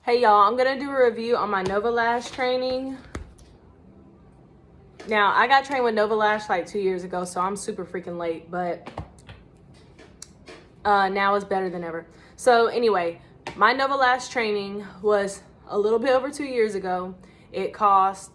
Hey y'all, I'm gonna do a review on my Novalash training. Now, I got trained with Novalash like 2 years ago, so I'm super freaking late, but now it's better than ever. So anyway, my Novalash training was a little bit over 2 years ago. It cost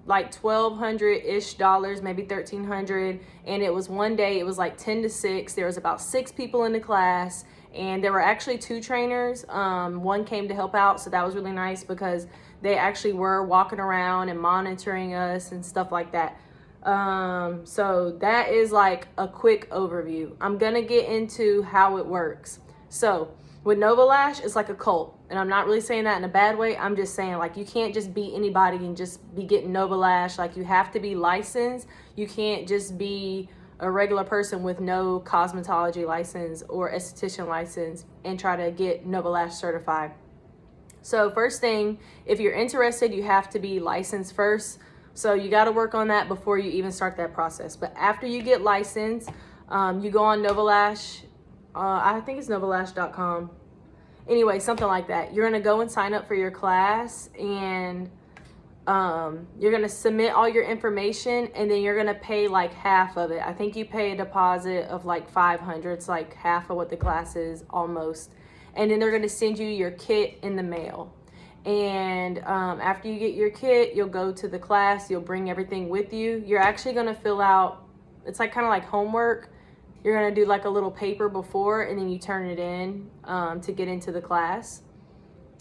like $1,200-ish, maybe $1,300, and it was one day. It was like 10 to 6. There was about 6 people in the class, and there were actually 2 trainers. One came to help out, so that was really nice because they actually were walking around and monitoring us and stuff like that. So that is like a quick overview. I'm gonna get into how it works. So with Novalash, it's like a cult, and I'm not really saying that in a bad way. I'm just saying, like, you can't just be anybody and just be getting Novalash. Like, you have to be licensed. You can't just be a regular person with no cosmetology license or esthetician license and try to get Novalash certified. So first thing, if you're interested, you have to be licensed first. So you got to work on that before you even start that process. But after you get licensed, you go on Novalash. I think it's novalash.com. Anyway, something like that. You're going to go and sign up for your class, and you're going to submit all your information, and then you're going to pay like half of it. I think you pay a deposit of like $500. It's like half of what the class is almost. And then they're going to send you your kit in the mail. And after you get your kit, you'll go to the class. You'll bring everything with you. You're actually going to fill out, it's like kind of like homework. You're going to do like a little paper before, and then you turn it in to get into the class.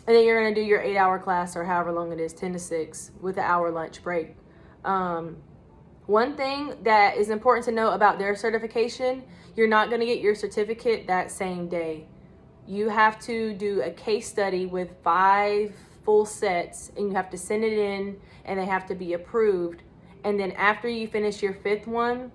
And then you're going to do your 8-hour class, or however long it is, 10 to 6, with an hour lunch break. One thing that is important to know about their certification, you're not going to get your certificate that same day. You have to do a case study with 5 full sets, and you have to send it in, and they have to be approved. And then after you finish your 5th one,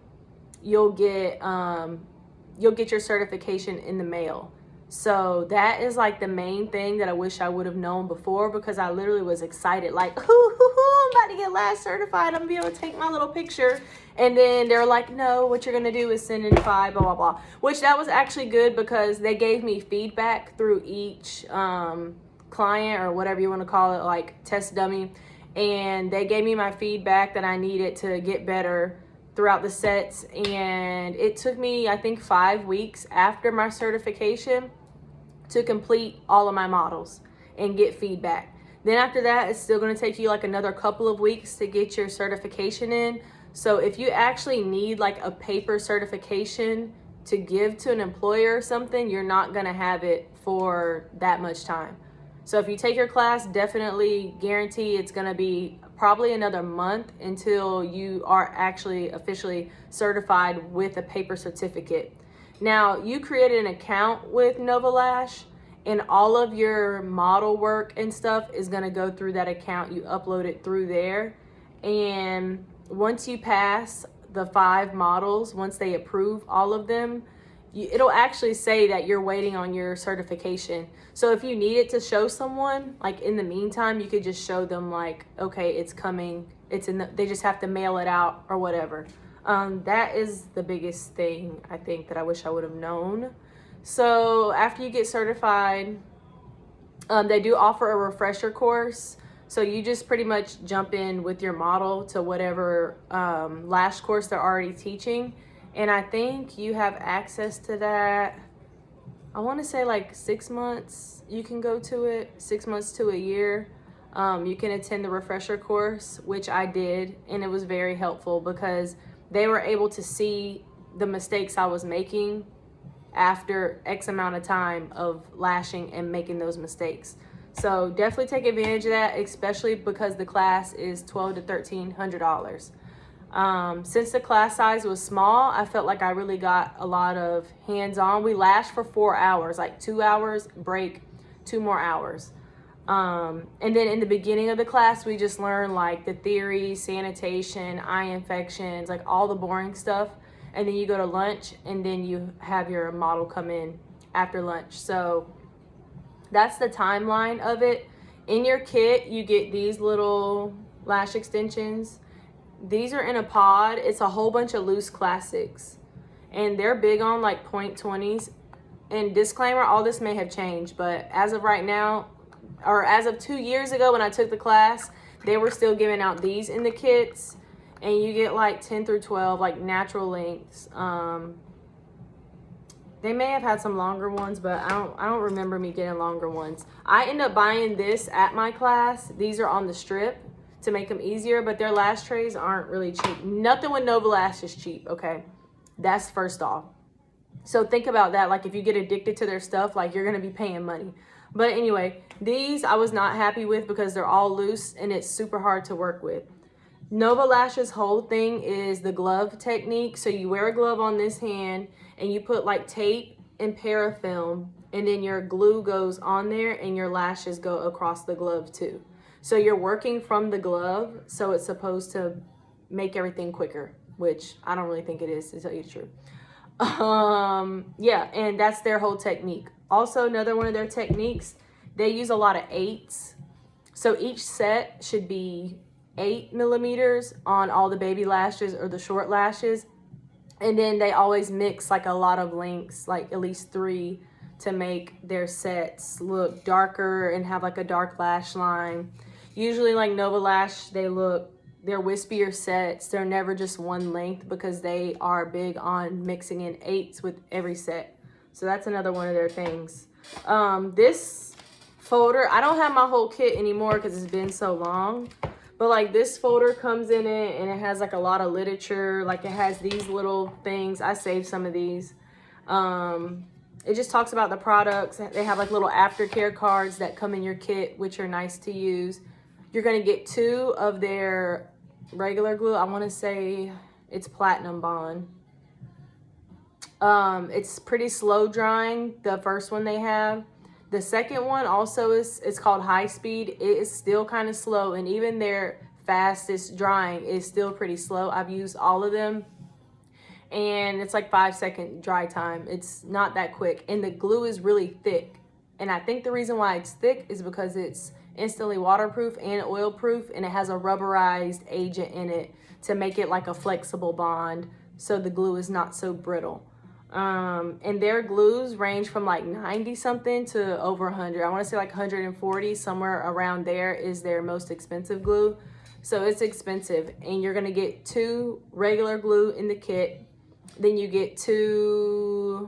you'll get your certification in the mail. So that is like the main thing that I wish I would have known before, because I literally was excited, like, I'm about to get Lash certified. I'm gonna be able to take my little picture. And then they're like, no, what you're gonna do is send in 5, blah, blah, blah. Which that was actually good, because they gave me feedback through each client, or whatever you wanna call it, like test dummy. And they gave me my feedback that I needed to get better throughout the sets. And it took me, I think, 5 weeks after my certification to complete all of my models and get feedback. Then after that, it's still going to take you like another couple of weeks to get your certification in. So if you actually need like a paper certification to give to an employer or something, you're not going to have it for that much time. So if you take your class, definitely guarantee it's going to be probably another month until you are actually officially certified with a paper certificate. Now, you created an account with Novalash, and all of your model work and stuff is going to go through that account. You upload it through there. And once you pass the 5 models, once they approve all of them, it'll actually say that you're waiting on your certification. So if you need it to show someone, like in the meantime, you could just show them like, okay, it's coming. They just have to mail it out or whatever. That is the biggest thing, I think, that I wish I would have known. So after you get certified, they do offer a refresher course. So you just pretty much jump in with your model to whatever Lash course they're already teaching. And I think you have access to that. I want to say like 6 months you can go to it, 6 months to a year. You can attend the refresher course, which I did, and it was very helpful because they were able to see the mistakes I was making after X amount of time of lashing and making those mistakes. So definitely take advantage of that, especially because the class is $1,200 to $1,300. Since the class size was small, I felt like I really got a lot of hands-on. We lashed for 4 hours, like 2 hours, break, 2 more hours. And then in the beginning of the class, we just learned like the theory, sanitation, eye infections, like all the boring stuff. And then you go to lunch, and then you have your model come in after lunch. So that's the timeline of it. In your kit, you get these little lash extensions. These are in a pod. It's a whole bunch of loose classics, and they're big on like 0.20s. And disclaimer, all this may have changed, but as of right now, or as of 2 years ago when I took the class, they were still giving out these in the kits, and you get like 10 through 12, like natural lengths. They may have had some longer ones, but I don't remember me getting longer ones. I end up buying this at my class. These are on the strip to make them easier, but their lash trays aren't really cheap. Nothing with Novalash is cheap, okay? That's first off. So think about that. Like if you get addicted to their stuff, like you're gonna be paying money. But anyway, these I was not happy with because they're all loose and it's super hard to work with. Novalash's whole thing is the glove technique. So you wear a glove on this hand and you put like tape and parafilm, and then your glue goes on there and your lashes go across the glove too. So you're working from the glove, so it's supposed to make everything quicker, which I don't really think it is, to tell you the truth. Yeah, and that's their whole technique. Also, another one of their techniques, they use a lot of 8s. So each set should be 8 millimeters on all the baby lashes or the short lashes. And then they always mix like a lot of lengths, like at least 3, to make their sets look darker and have like a dark lash line. Usually like Novalash, they're wispier sets. They're never just one length because they are big on mixing in 8s with every set. So that's another one of their things. This folder, I don't have my whole kit anymore because it's been so long. But like this folder comes in it and it has like a lot of literature. Like it has these little things. I saved some of these. It just talks about the products. They have like little aftercare cards that come in your kit, which are nice to use. You're going to get 2 of their regular glue. I want to say it's Platinum Bond. It's pretty slow drying, the first one they have. The second one also it's called High Speed. It is still kind of slow, and even their fastest drying is still pretty slow. I've used all of them, and it's like 5-second dry time. It's not that quick, and the glue is really thick. And I think the reason why it's thick is because it's instantly waterproof and oil proof, and it has a rubberized agent in it to make it like a flexible bond, so the glue is not so brittle. And their glues range from like 90 something to over 100. I want to say like 140, somewhere around there is their most expensive glue. So it's expensive, and you're going to get 2 regular glue in the kit. Then you get 2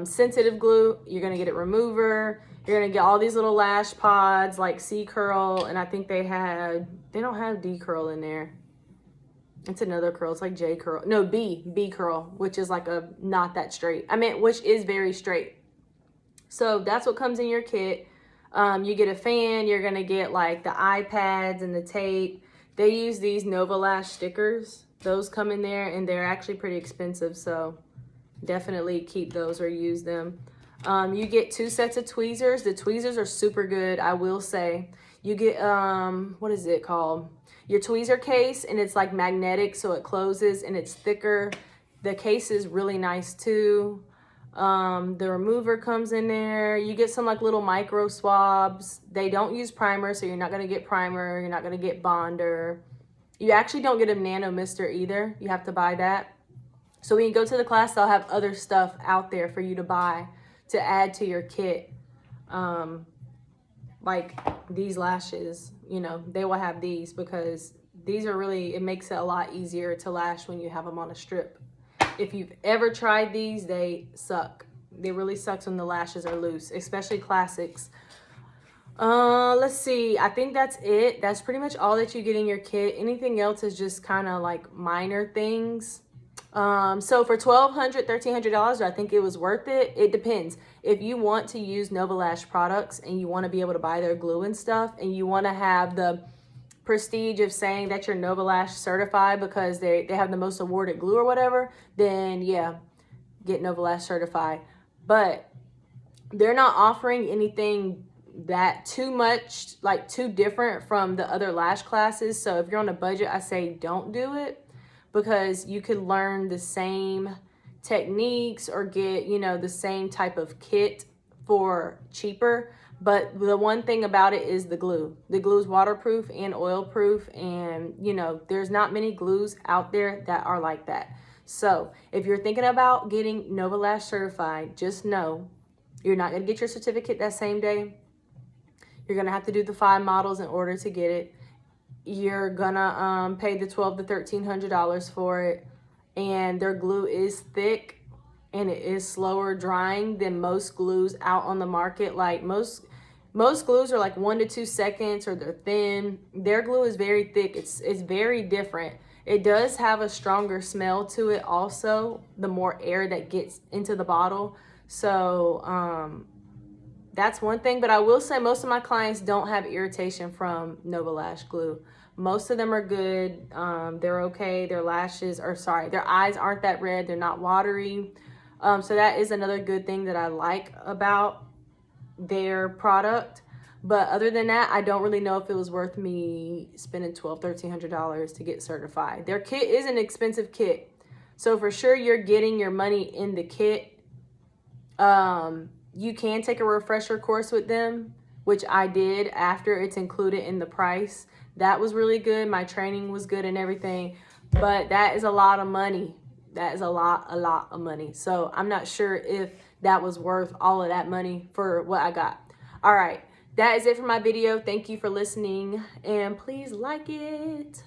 sensitive glue. You're going to get a remover. You're going to get all these little lash pods like C curl, and I think they don't have D curl in there. It's another curl. It's like J curl. No, B curl, which is like a not that straight. Which is very straight. So that's what comes in your kit. You get a fan. You're going to get like the iPads and the tape. They use these Novalash stickers. Those come in there, and they're actually pretty expensive. So definitely keep those or use them. You get 2 sets of tweezers. The tweezers are super good, I will say. You get, what is it called? Your tweezer case, and it's like magnetic, so it closes and it's thicker. The case is really nice too. The remover comes in there. You get some like little micro swabs. They don't use primer, so you're not gonna get primer. You're not gonna get bonder. You actually don't get a nano mister either. You have to buy that. So when you go to the class, they'll have other stuff out there for you to buy to add to your kit. Like these lashes, you know, they will have these because these are really, it makes it a lot easier to lash when you have them on a strip. If you've ever tried these, they suck. They really sucks when the lashes are loose, especially classics. Let's see. I think that's it. That's pretty much all that you get in your kit. Anything else is just kind of like minor things. So for $1,200, $1,300, I think it was worth it. It depends. If you want to use Novalash products and you want to be able to buy their glue and stuff, and you want to have the prestige of saying that you're Novalash certified because they have the most awarded glue or whatever, then yeah, get Novalash certified. But they're not offering anything that too much, like too different from the other lash classes. So if you're on a budget, I say don't do it, because you could learn the same techniques or get, you know, the same type of kit for cheaper. But the one thing about it is the glue. The glue is waterproof and oil proof, and you know, there's not many glues out there that are like that. So if you're thinking about getting Novalash certified, just know you're not gonna get your certificate that same day. You're gonna have to do the 5 models in order to get it. You're gonna pay the $1,200 to $1,300 for it, and their glue is thick and it is slower drying than most glues out on the market. Like most glues are like 1 to 2 seconds, or they're thin. Their glue is very thick. It's very different. It does have a stronger smell to it also, the more air that gets into the bottle. So that's one thing. But I will say most of my clients don't have irritation from Novalash glue. Most of them are good. They're okay. Their lashes, or sorry, their eyes aren't that red. They're not watery. So that is another good thing that I like about their product. But other than that, I don't really know if it was worth me spending $1,200, $1,300 to get certified. Their kit is an expensive kit, so for sure you're getting your money in the kit. You can take a refresher course with them, which I did after it's included in the price. That was really good. My training was good and everything, but that is a lot of money. That is a lot of money. So I'm not sure if that was worth all of that money for what I got. All right, that is it for my video. Thank you for listening, and please like it.